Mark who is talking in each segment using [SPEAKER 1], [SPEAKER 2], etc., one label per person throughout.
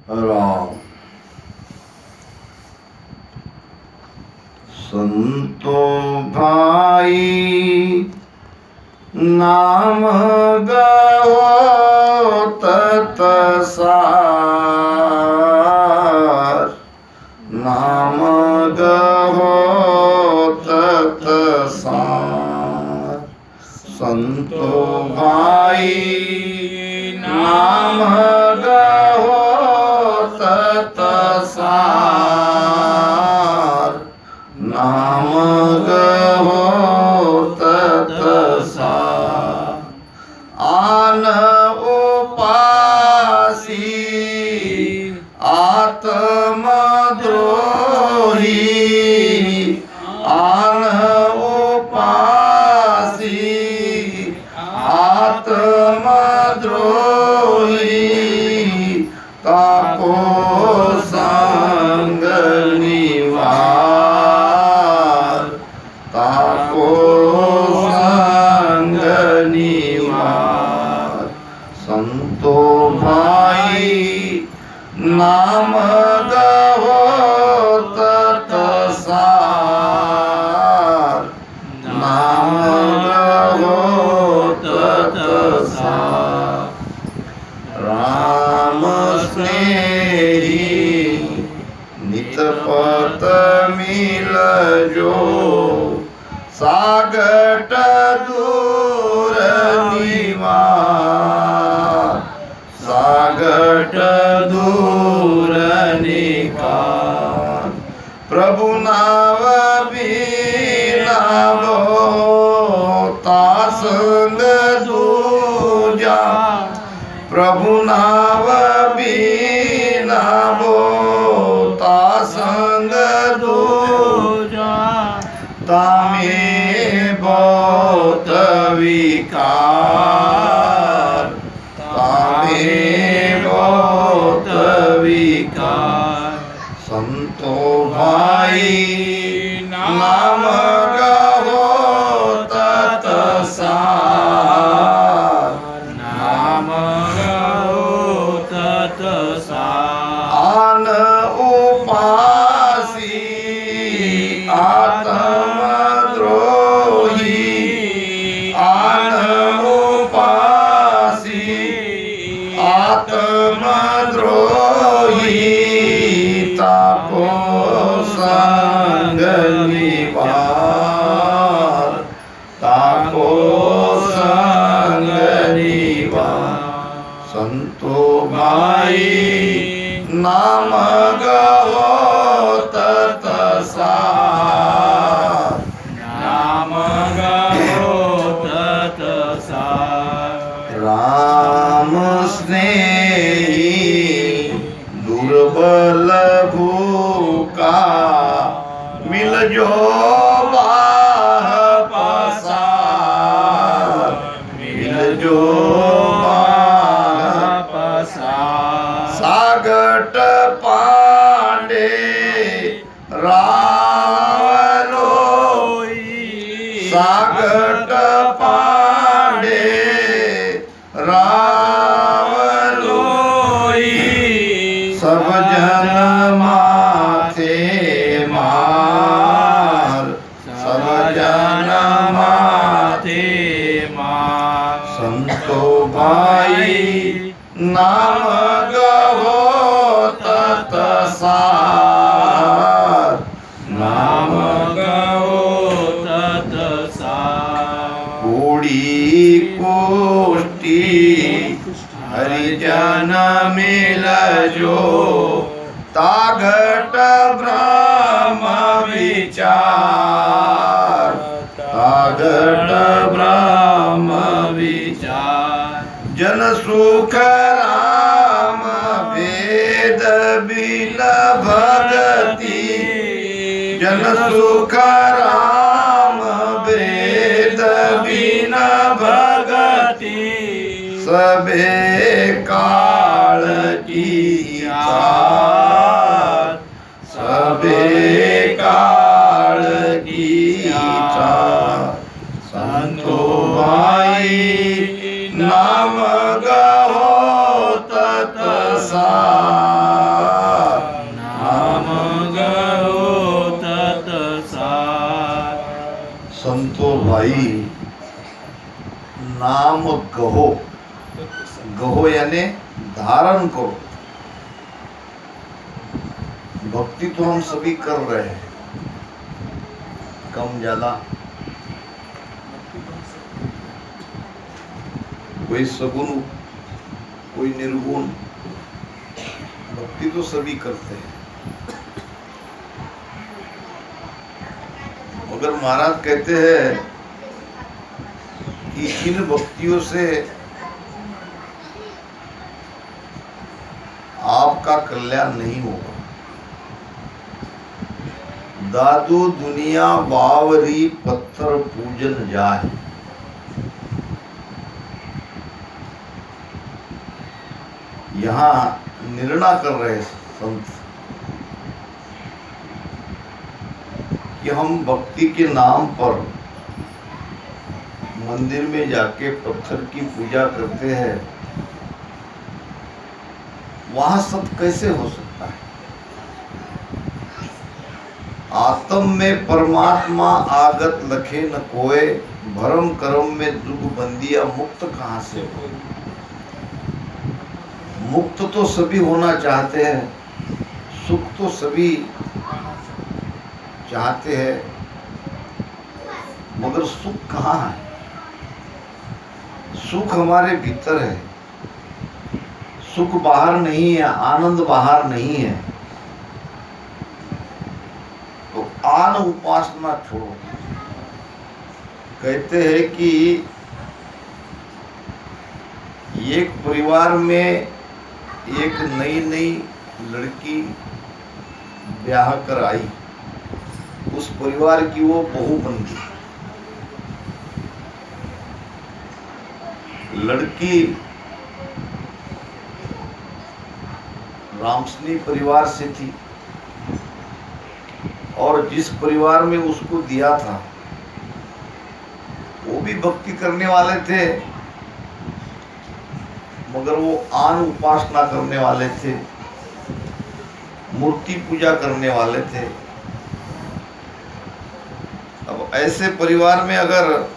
[SPEAKER 1] राम संतो भाई नाम गहो तत्सार नाम गहो तत्सार संतो भाई नाम गहो तत्सार नाम गहो तत्सार आन उपासी आत्मद्रोही आन उपासी आत्मद्रोही ताको संग निवार ताको संग निवार संतो भाई नाम गहो तत्सार नाम गहो तत्सार राम स्नेही नितपत मिल जो सागट दूर निवार सागट दूर निवार प्रभु नाव बिना तासंग दूजा प्रभु नाव बिना तासंग दूजा तामे बहुत विकार तामे बहुत विकार संतो भाई नाम गहो तत्सार नाम गहो तत्सार आन उपासी आत्मद्रोही आन उपासी आत्मद्रोही ताको संग निवार ताको संग निवार संतो भाई नाम गहो तत्सार नाम गहो तत्सार राम स्नेही दुर्बल भूका मिल जो बाह पसार मिल जो बाह पसार सागट पांडे रावलोई सागट पांडे रावलोई सब जन माथे मार सब जन माथे मार संतो भाई नाम गहो तत्सार नाम गहो तत्सार कोड़ी कोष्टी हरिजन मिल जो तागट ब्रह्म विचार तागट ब्रह्म विचार जन सुख राम वेद बिन भगति जन सुख राम वेद बिन भगति सबे काल की चार सबे काल की चार संतो भाई नाम गहो तत्सार भाई नाम गहो, गहो यानी धारण करो। भक्ति तो हम सभी कर रहे हैं, कम ज्यादा, कोई सगुण कोई निर्गुण, भक्ति तो सभी करते हैं। मगर महाराज कहते हैं कि इन भक्तियों से आपका कल्याण नहीं होगा। दादू दुनिया बावरी पत्थर पूजन जाए। यहाँ निर्णय कर रहे संत कि हम भक्ति के नाम पर मंदिर में जाके पत्थर की पूजा करते हैं, वहां सब कैसे हो सकता है? आत्म में परमात्मा आगत लखे न कोय, भरम कर्म में जुग बंदिया मुक्त कहाँ से हो? मुक्त तो सभी होना चाहते हैं, सुख तो सभी चाहते हैं, मगर सुख कहाँ है? सुख हमारे भीतर है, सुख बाहर नहीं है, आनंद बाहर नहीं है। तो आन उपासना छोड़ो। कहते हैं कि एक परिवार में एक नई नई लड़की ब्याह कर आई, उस परिवार की वो बहू बन गई। लड़की रामसनी परिवार से थी और जिस परिवार में उसको दिया था वो भी भक्ति करने वाले थे, मगर वो आन उपासना करने वाले थे, मूर्ति पूजा करने वाले थे। अब ऐसे परिवार में अगर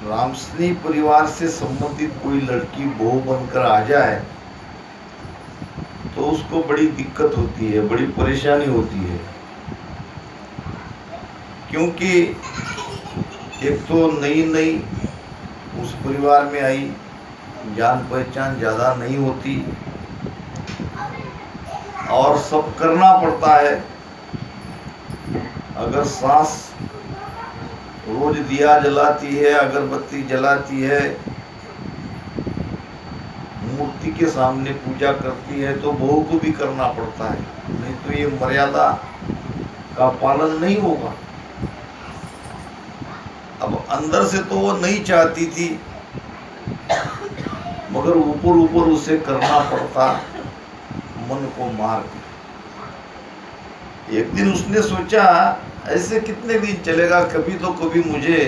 [SPEAKER 1] रामसनी परिवार से संबंधित कोई लड़की बहू बनकर आ जाए तो उसको बड़ी दिक्कत होती है, बड़ी परेशानी होती है। क्योंकि एक तो नई नई उस परिवार में आई, जान पहचान ज़्यादा नहीं होती और सब करना पड़ता है। अगर सास रोज दिया जलाती है, अगरबत्ती जलाती है, मूर्ति के सामने पूजा करती है, तो बहू को भी करना पड़ता है, नहीं तो ये मर्यादा का पालन नहीं होगा। अब अंदर से तो वो नहीं चाहती थी, मगर ऊपर ऊपर उसे करना पड़ता, मन को मार के। एक दिन उसने सोचा ऐसे कितने दिन चलेगा, कभी तो कभी मुझे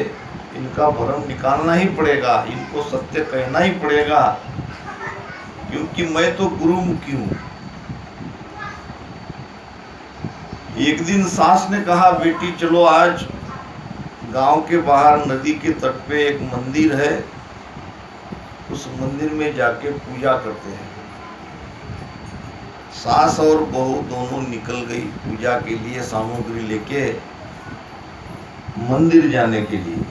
[SPEAKER 1] इनका भरम निकालना ही पड़ेगा, इनको सत्य कहना ही पड़ेगा, क्योंकि मैं तो गुरुमुखी हूँ। एक दिन सास ने कहा, बेटी चलो आज गांव के बाहर नदी के तट पे एक मंदिर है, उस मंदिर में जाके पूजा करते हैं। सास और बहू दोनों निकल गई पूजा के लिए, सामग्री लेके मंदिर जाने के लिए।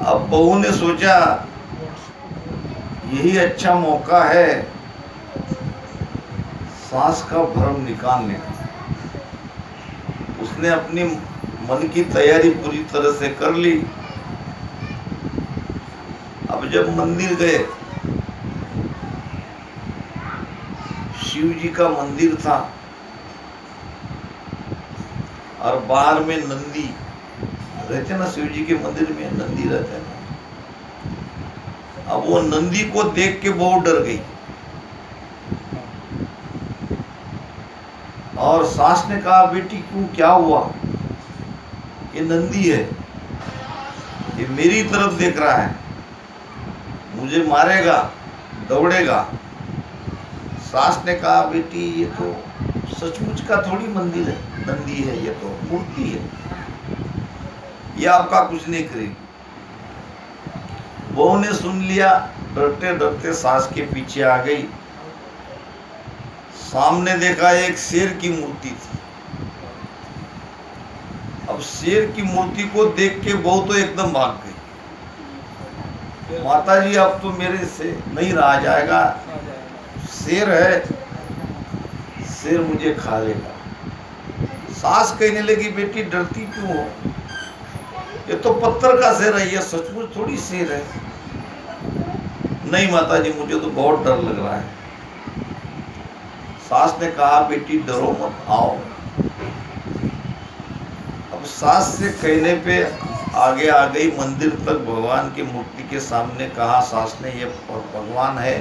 [SPEAKER 1] अब बहू ने सोचा यही अच्छा मौका है सास का भ्रम निकालने का। उसने अपनी मन की तैयारी पूरी तरह से कर ली। अब जब मंदिर गए, शिव जी का मंदिर था और बाहर में नंदी रहते ना, शिव जी के मंदिर में नंदी रहते हैं। अब वो नंदी को देख के बहुत डर गई और सास ने कहा, बेटी क्यों, क्या हुआ? ये नंदी है, ये मेरी तरफ देख रहा है, मुझे मारेगा, दौड़ेगा। सास ने कहा, बेटी ये तो सचमुच का थोड़ी मंदिर है, नंदी है, ये तो मूर्ति है, ये आपका कुछ नहीं करेगी। बहू ने सुन लिया, डरते डरते सास के पीछे आ गई। सामने देखा एक शेर की मूर्ति थी। अब शेर की मूर्ति को देख के बहू तो एकदम भाग गई। माता जी अब तो मेरे से नहीं रहा जाएगा, शेर है, शेर मुझे खा लेगा। सास कहने लगी बेटी डरती क्यों हो, ये तो पत्थर का शेर है, ये सचमुच थोड़ी शेर है। नहीं माता जी मुझे तो बहुत डर लग रहा है। सास ने कहा बेटी डरो मत, आओ। अब सास से कहने पे आगे आ गई मंदिर तक, भगवान की मूर्ति के सामने कहा सास ने, ये भगवान है,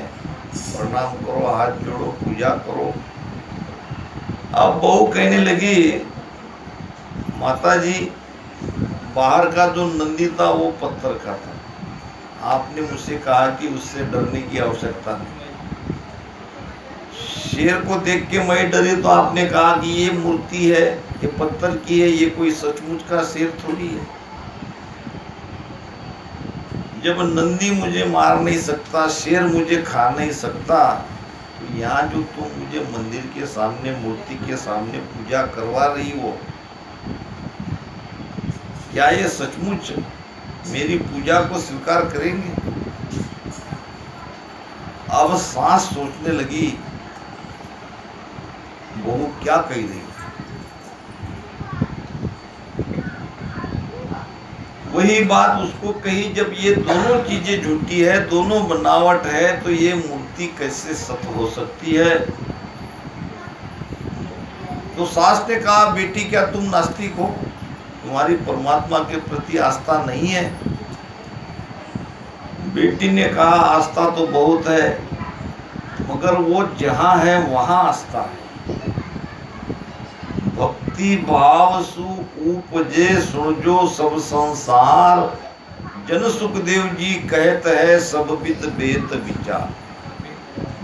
[SPEAKER 1] प्रणाम करो, हाथ जोड़ो, पूजा करो। अब बहू कहने लगी माता जी बाहर का जो नंदी था वो पत्थर का था, आपने मुझसे कहा कि उससे डरने की आवश्यकता नहीं। शेर को देख के मैं डरी तो आपने कहा कि ये मूर्ति है, ये पत्थर की है, ये कोई सचमुच का शेर थोड़ी है। जब नंदी मुझे मार नहीं सकता, शेर मुझे खा नहीं सकता, तो यहाँ जो तुम मुझे मंदिर के सामने, मूर्ति के सामने पूजा करवा रही हो, क्या ये सचमुच मेरी पूजा को स्वीकार करेंगे? अब सास सोचने लगी बहू क्या कह रही। वही बात उसको कही, जब ये दोनों चीजें झूठी है, दोनों बनावट है, तो ये मूर्ति कैसे सत्य हो सकती है? तो सास ने कहा बेटी क्या तुम नास्तिक हो, तुम्हारी परमात्मा के प्रति आस्था नहीं है? बेटी ने कहा आस्था तो बहुत है, मगर वो जहाँ है वहाँ आस्था है। भक्ति भाव सु उपजे सुनजो सब संसार, जन सुखदेव जी कहत है सब विद वेद विचार।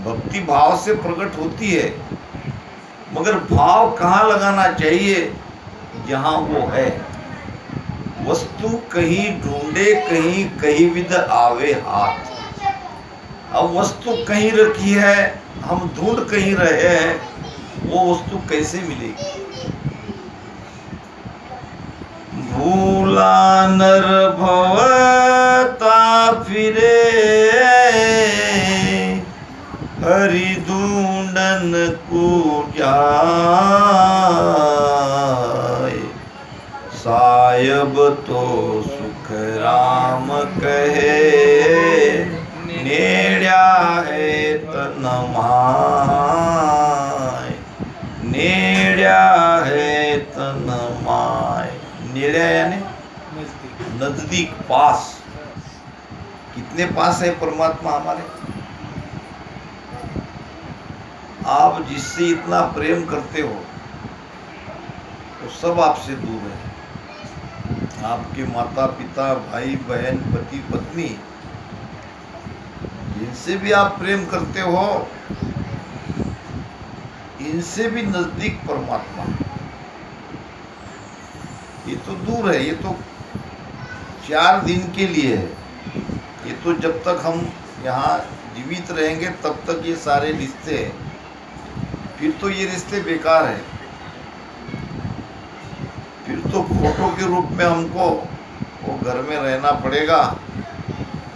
[SPEAKER 1] भक्ति भाव से प्रकट होती है, मगर भाव कहाँ लगाना चाहिए? जहाँ वो है। वस्तु कहीं ढूंढे कहीं, कहीं विद आवे हाथ। अब वस्तु कहीं रखी है, हम ढूंढ कहीं रहे हैं, वो वस्तु कैसे मिलेगी? भूला नर भवता फिरे, हरि ढूंढन को जाए। सायब तो सुख राम कहे, नेड़्या है तन माय, नेड़्या है तन माय। नेड़्या यानी नजदीक, पास। कितने पास है परमात्मा हमारे? आप जिससे इतना प्रेम करते हो तो सब आपसे दूर है। आपके माता पिता, भाई बहन, पति पत्नी, जिनसे भी आप प्रेम करते हो, इनसे भी नजदीक परमात्मा। ये तो दूर है, ये तो 4 दिन के लिए है। ये तो जब तक हम यहाँ जीवित रहेंगे तब तक ये सारे रिश्ते हैं, फिर तो ये रिश्ते बेकार है। फिर तो फोटो के रूप में हमको वो घर में रहना पड़ेगा।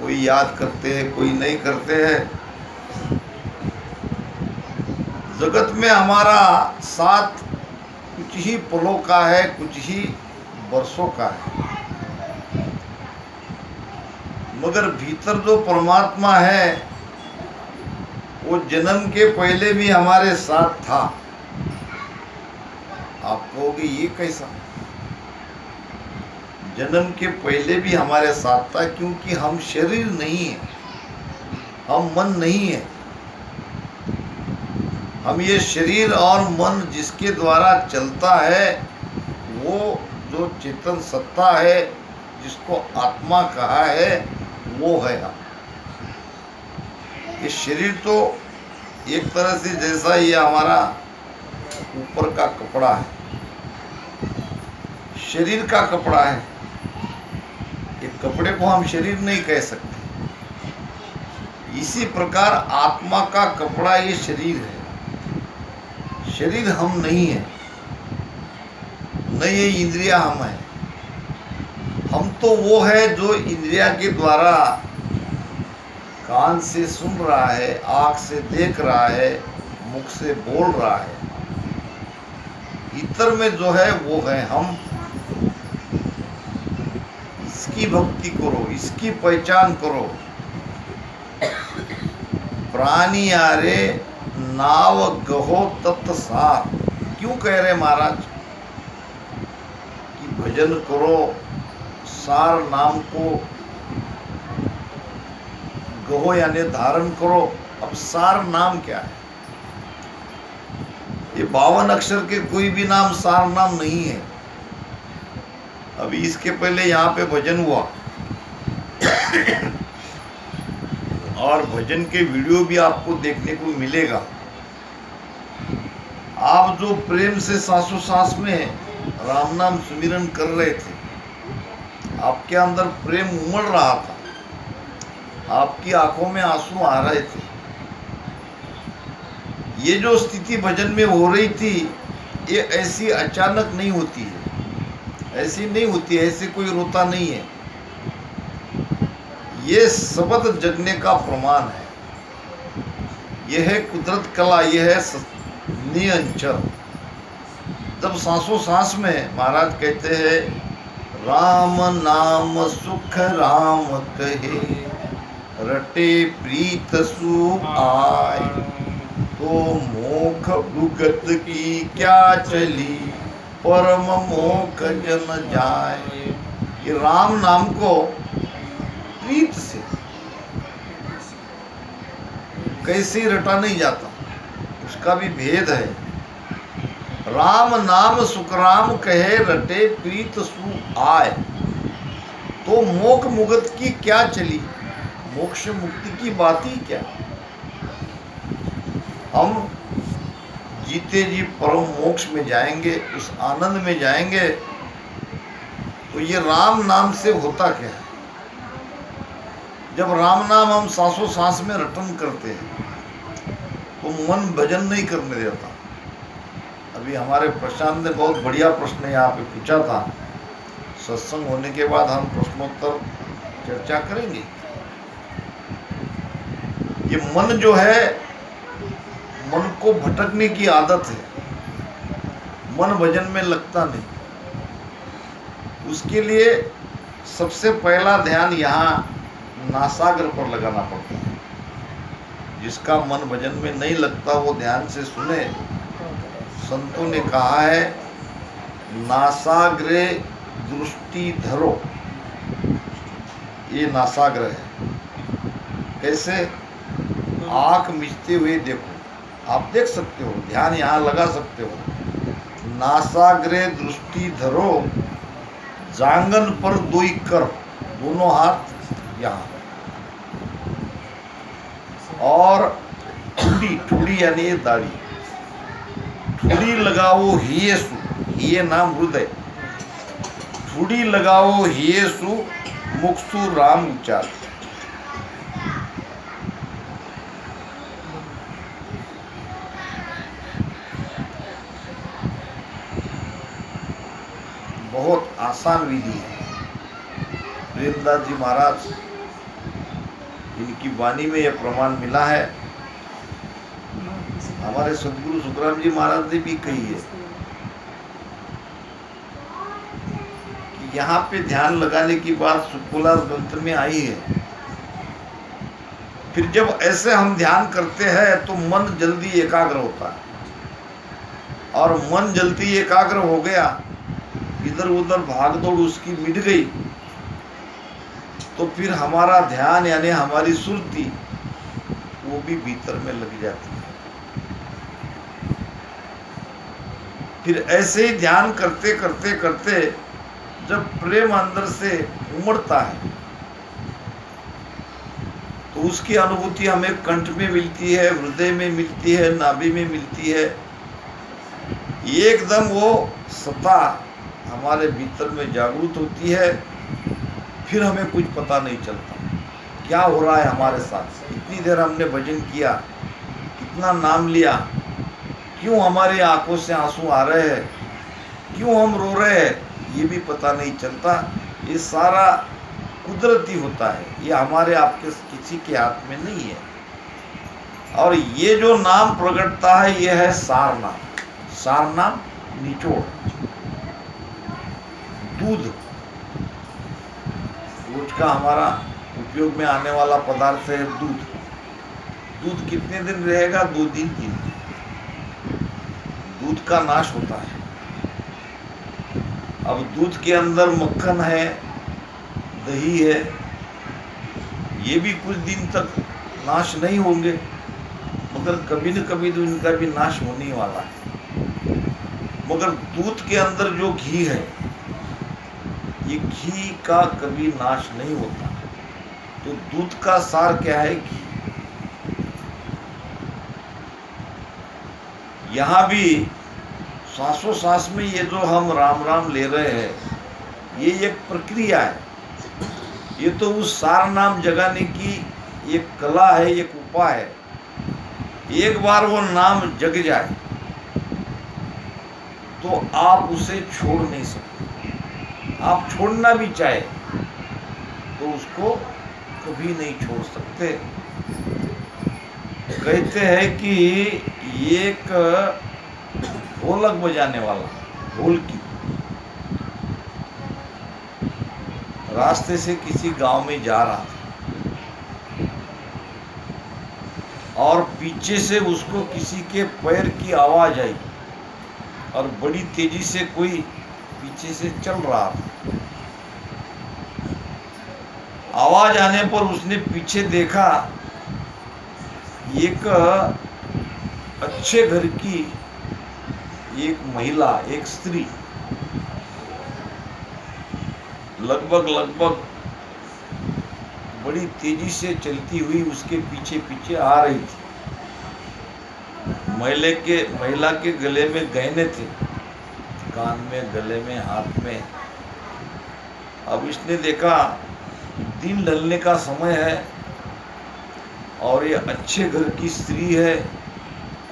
[SPEAKER 1] कोई याद करते हैं, कोई नहीं करते हैं। जगत में हमारा साथ कुछ ही पलों का है, कुछ ही वर्षों का है, मगर भीतर जो परमात्मा है वो जन्म के पहले भी हमारे साथ था। आप कहोगे ये कैसा? जन्म के पहले भी हमारे साथ था, क्योंकि हम शरीर नहीं है, हम मन नहीं है। हम ये शरीर और मन जिसके द्वारा चलता है, वो जो चेतन सत्ता है, जिसको आत्मा कहा है, वो है हम। ये शरीर तो एक तरह से जैसा ये हमारा ऊपर का कपड़ा है, शरीर का कपड़ा है। एक कपड़े को हम शरीर नहीं कह सकते। इसी प्रकार आत्मा का कपड़ा ये शरीर है। शरीर हम नहीं है, न ये इंद्रिया हम है। हम तो वो है जो इंद्रिया के द्वारा कान से सुन रहा है, आँख से देख रहा है, मुख से बोल रहा है। इतर में जो है वो है हम। इसकी भक्ति करो, इसकी पहचान करो। प्राणी यारे नाव गहो तत् सार। क्यों कह रहे महाराज कि भजन करो, सार नाम को गहो यानी धारण करो। अब सार नाम क्या है? ये 52 अक्षर के कोई भी नाम सार नाम नहीं है। अभी इसके पहले यहाँ पे भजन हुआ और भजन के वीडियो भी आपको देखने को मिलेगा। आप जो प्रेम से सांसों सांस में राम नाम सुमिरन कर रहे थे, आपके अंदर प्रेम उमड़ रहा था, आपकी आंखों में आंसू आ रहे थे। ये जो स्थिति भजन में हो रही थी, ये ऐसी अचानक नहीं होती है, ऐसी नहीं होती है, ऐसे कोई रोता नहीं है। ये शब्द जगने का प्रमाण है। यह है कुदरत कला, यह है नियंचर। जब सांसों सांस में महाराज कहते हैं राम नाम सुख राम कहे, रटे प्रीत सु आय, तो मोख भुगत की क्या चली, परम मोख जन जाए। ये राम नाम को प्रीत से कैसे रटा नहीं जाता, उसका भी भेद है। राम नाम सुख राम कहे, रटे प्रीत सु आय, तो मोख मुगत की क्या चली, मोक्ष मुक्ति की बात ही क्या। हम जीते जी परम मोक्ष में जाएंगे, उस आनंद में जाएंगे। तो ये राम नाम से होता क्या है? जब राम नाम हम सांसों सांस में रटन करते हैं तो मन भजन नहीं करने देता। अभी हमारे प्रशांत ने बहुत बढ़िया प्रश्न यहाँ पे पूछा था। सत्संग होने के बाद हम प्रश्नोत्तर चर्चा करेंगे। ये मन जो है, मन को भटकने की आदत है, मन भजन में लगता नहीं। उसके लिए सबसे पहला ध्यान यहाँ नासाग्र पर लगाना पड़ता है। जिसका मन भजन में नहीं लगता वो ध्यान से सुने। संतों ने कहा है नासाग्रे दृष्टि धरो, ये नासाग्र है। कैसे? आंख मिचते हुए देखो, आप देख सकते हो, ध्यान यहाँ लगा सकते हो। नासाग्रे दृष्टि धरो, जांगन पर दोई कर, दोनों हाथ यहाँ, और ठुड़ी, ठुड़ी यानी ये दाढ़ी, ठुड़ी लगाओ हियेसु, हिये नाम हृदय, ठुड़ी लगाओ हियेसु, मुखसु राम उच्चार। बहुत आसान विधि है। प्रेमदास जी महाराज, इनकी वाणी में यह प्रमाण मिला है। हमारे सदगुरु सुखराम जी महाराज ने भी कही है कि यहाँ पे ध्यान लगाने की बात सुखोलाल ग्रंथ में आई है। फिर जब ऐसे हम ध्यान करते हैं तो मन जल्दी एकाग्र होता है, और मन जल्दी एकाग्र हो गया, इधर उधर भागदौड़ उसकी मिट गई, तो फिर हमारा ध्यान यानी हमारी सुरती वो भी भीतर में लग जाती है। फिर ऐसे ही ध्यान करते करते करते जब प्रेम अंदर से उमड़ता है तो उसकी अनुभूति हमें कंठ में मिलती है, हृदय में मिलती है, नाभि में मिलती है। एकदम वो सत्ता हमारे भीतर में जागृत होती है, फिर हमें कुछ पता नहीं चलता क्या हो रहा है हमारे साथ। इतनी देर हमने भजन किया, कितना नाम लिया, क्यों हमारी आंखों से आंसू आ रहे हैं, क्यों हम रो रहे हैं, ये भी पता नहीं चलता। ये सारा कुदरती होता है, ये हमारे आपके किसी के हाथ में नहीं है। और ये जो नाम प्रकटता है ये है सार नाम। सार नाम निचोड़, दूध, रोज का हमारा उपयोग में आने वाला पदार्थ है दूध। दूध कितने दिन रहेगा? 2 दिन 3 दिन, दूध का नाश होता है। अब दूध के अंदर मक्खन है, दही है, ये भी कुछ दिन तक नाश नहीं होंगे, मगर कभी न कभी तो इनका भी नाश होने वाला है। मगर दूध के अंदर जो घी है, ये घी का कभी नाश नहीं होता। तो दूध का सार क्या है? घी। यहाँ भी सांसों सांस में ये जो हम राम राम ले रहे हैं, ये एक प्रक्रिया है। ये तो उस सार नाम जगाने की एक कला है, एक उपाय है। एक बार वो नाम जग जाए तो आप उसे छोड़ नहीं सकते। आप छोड़ना भी चाहे तो उसको कभी नहीं छोड़ सकते। कहते हैं कि एक ढोलक बजाने वाला, ढोलकी, रास्ते से किसी गांव में जा रहा था और पीछे से उसको किसी के पैर की आवाज आई और बड़ी तेजी से कोई पीछे से चल रहा था। आवाज आने पर उसने पीछे देखा, एक अच्छे घर की एक महिला, एक स्त्री लगभग बड़ी तेजी से चलती हुई उसके पीछे पीछे आ रही थी। महिला के गले में गहने थे, कान में, गले में, हाथ में। अब इसने देखा दिन ढलने का समय है और ये अच्छे घर की स्त्री है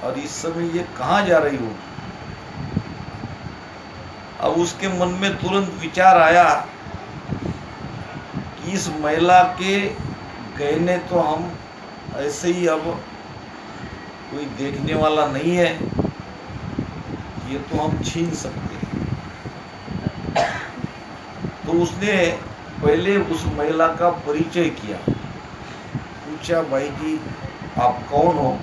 [SPEAKER 1] और इस समय ये कहाँ जा रही हो। अब उसके मन में तुरंत विचार आया कि इस महिला के गहने तो हम ऐसे ही, अब कोई देखने वाला नहीं है, ये तो हम छीन सकते हैं। तो उसने पहले उस महिला का परिचय किया, पूछा, भाई जी आप कौन हो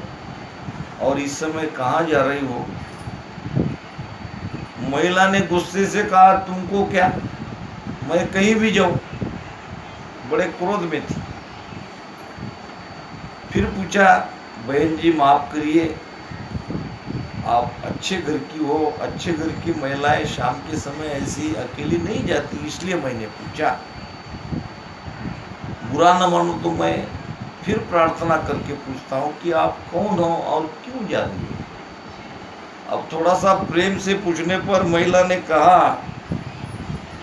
[SPEAKER 1] और इस समय कहाँ जा रही हो? महिला ने गुस्से से कहा, तुमको क्या, मैं कहीं भी जाऊं। बड़े क्रोध में थी। फिर पूछा, बहन जी माफ करिए, आप अच्छे घर की हो, अच्छे घर की महिलाएं शाम के समय ऐसी अकेली नहीं जाती, इसलिए मैंने पूछा। बुरा न मानो तो मैं फिर प्रार्थना करके पूछता हूँ कि आप कौन हो और क्यों जा रही हो? अब थोड़ा सा प्रेम से पूछने पर महिला ने कहा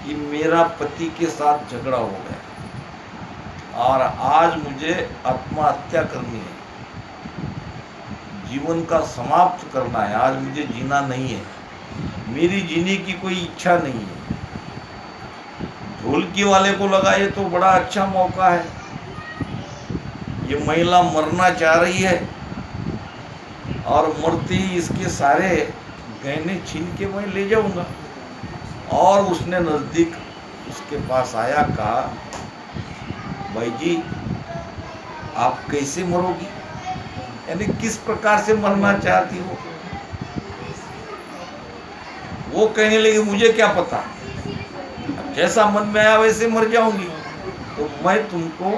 [SPEAKER 1] कि मेरा पति के साथ झगड़ा हो गया और आज मुझे आत्महत्या करनी है, जीवन का समाप्त करना है, आज मुझे जीना नहीं है, मेरी जीने की कोई इच्छा नहीं है। ढोलकी वाले को लगा ये तो बड़ा अच्छा मौका है, ये महिला मरना चाह रही है और मरते ही इसके सारे गहने छीन के मैं ले जाऊंगा। और उसने नजदीक उसके पास आया, कहा, भाई जी आप कैसे मरोगी, यानी किस प्रकार से मरना चाहती हो? वो कहने लगी, मुझे क्या पता, जैसा मन में आया वैसे मर जाऊंगी। तो मैं तुमको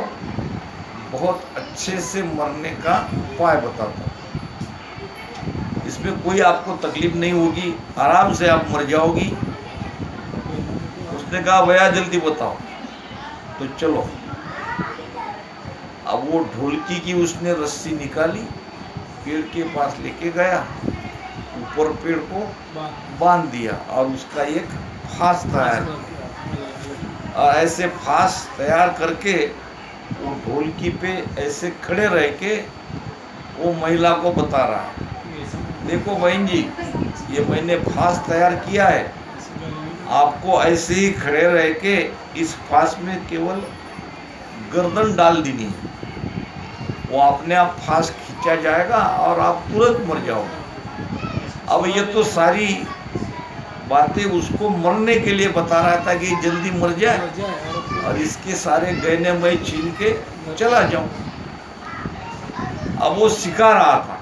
[SPEAKER 1] बहुत अच्छे से मरने का उपाय बताता हूँ, इसमें कोई आपको तकलीफ नहीं होगी, आराम से आप मर जाओगी। उसने कहा, भैया जल्दी बताओ। तो चलो, अब वो ढोलकी की उसने रस्सी निकाली, पेड़ के पास लेके गया, ऊपर पेड़ को बांध दिया और उसका एक फांस तैयार किया। और ऐसे फांस तैयार करके वो ढोलकी पे ऐसे खड़े रह के वो महिला को बता रहा है, देखो बहन जी, ये मैंने फांस तैयार किया है, आपको ऐसे ही खड़े रह के इस फांस में केवल गर्दन डाल देनी है, वो अपने आप फांस खींचा जाएगा और आप तुरंत मर जाओगे। अब ये तो सारी बातें उसको मरने के लिए बता रहा था कि जल्दी मर जाए और इसके सारे गहने मैं छीन के चला जाऊं। अब वो सिखा रहा था,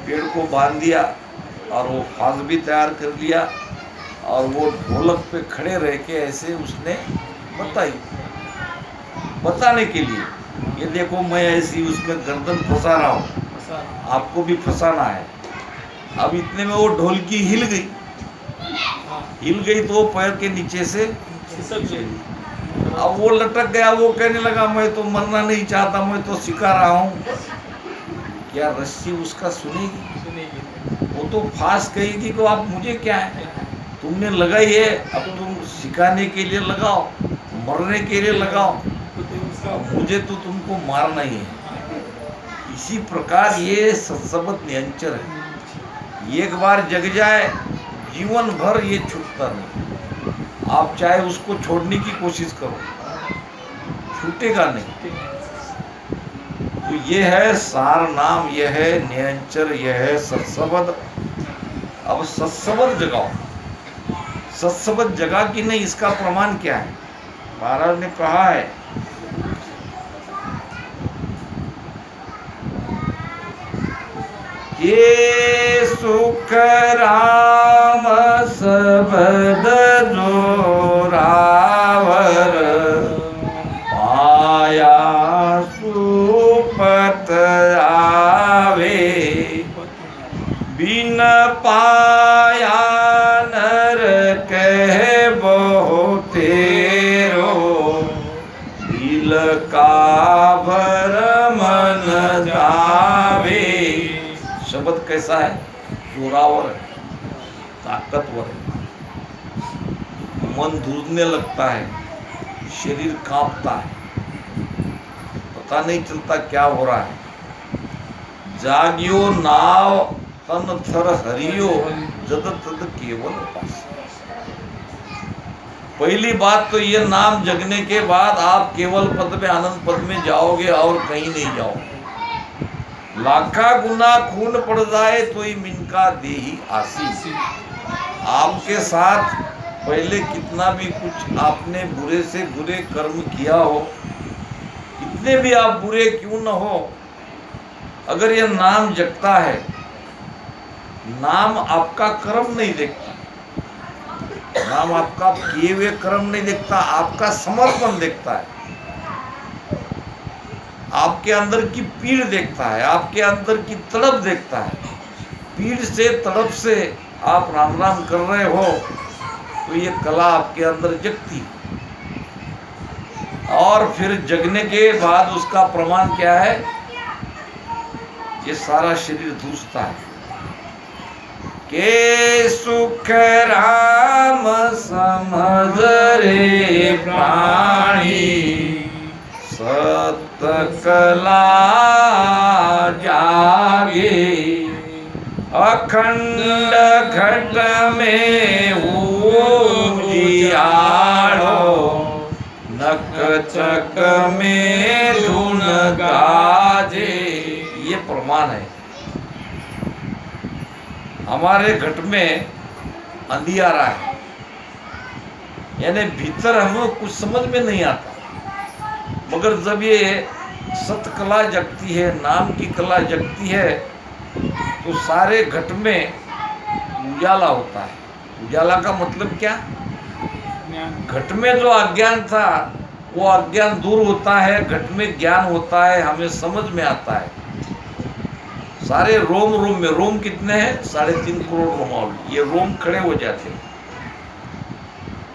[SPEAKER 1] पेड़ को बांध दिया और वो फांस भी तैयार कर लिया और वो ढोलक पे खड़े रह के ऐसे उसने बताई, बताने के लिए, ये देखो मैं ऐसी उसमें गर्दन फंसा रहा हूँ, आपको भी फंसाना है। अब इतने में वो ढोलकी हिल गई, हिल गई तो वो पैर के नीचे से अब वो लटक गया। वो कहने लगा मैं तो मरना नहीं चाहता, मैं तो सिखा रहा हूँ। क्या रस्सी उसका सुनेगी? वो तो फांस कहेगी कि आप मुझे क्या है, तुमने लगाई है, अब तुम सिखाने के लिए लगाओ, मरने के लिए लगाओ, मुझे तो तुमको मारना ही है। इसी प्रकार ये सत्सबत नियंचर है, एक बार जग जाए जीवन भर ये छूटता नहीं। आप चाहे उसको छोड़ने की कोशिश करो, छूटेगा नहीं। तो ये है सार नाम, यह है नियंचर, यह है सत्सबद। अब सत्सबद जगाओ, सत्सबद जगा कि नहीं, इसका प्रमाण क्या है? महाराज ने कहा है, ये सुख राम सबद जोरावर, पाया सुपत आवे, बिन पाया नर कह बहु तेरो, दिल का भर मन जावे। शब्द कैसा है? जोरावर है, ताकतवर है, मन धुरने लगता है, शरीर कांपता है, पता नहीं चलता क्या हो रहा है। जागियो नाव तन थर हरियो, जद तद केवल पास। पहली बात तो ये नाम जगने के बाद आप केवल पद में, आनंद पद में जाओगे और कहीं नहीं जाओगे। लाखा गुना खून पड़ जाए तो ही मिनका दे ही आसी। आपके साथ पहले कितना भी कुछ आपने बुरे से बुरे कर्म किया हो, कितने भी आप बुरे क्यों न हो, अगर यह नाम जगता है, नाम आपका कर्म नहीं देखता, नाम आपका किए हुए कर्म नहीं देखता, आपका समर्पण देखता है, आपके अंदर की पीड़ देखता है, आपके अंदर की तड़प देखता है। पीड़ से, तड़प से आप राम राम कर रहे हो तो ये कला आपके अंदर जगती। और फिर जगने के बाद उसका प्रमाण क्या है? ये सारा शरीर धूसता है। के सुख राम समझ रे प्राणी, सत कला जागे, अखंड घट में उजियारो, नक चक में धुन गाजे। ये प्रमाण है। हमारे घट में अंधियारा है, यानी भीतर हमें कुछ समझ में नहीं आता, मगर जब ये सत कला जगती है, नाम की कला जगती है, तो सारे घट में उजाला होता है। उजाला का मतलब क्या? घट में जो अज्ञान था वो अज्ञान दूर होता है, घट में ज्ञान होता है, हमें समझ में आता है। सारे रोम रोम में, रोम कितने हैं? 3.5 करोड़ रोमावली, ये रोम खड़े हो जाते हैं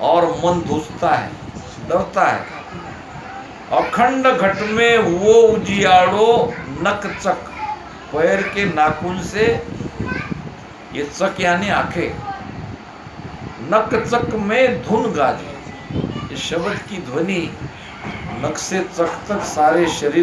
[SPEAKER 1] और मन धुसता है, डरता है। अखंड घट में वो उजियाड़ो, नक चक, पैर के नाखून से ये चक यानी आंखें, नक चक में धुन गाजी, इस शब्द की ध्वनि नक से चक तक सारे शरीर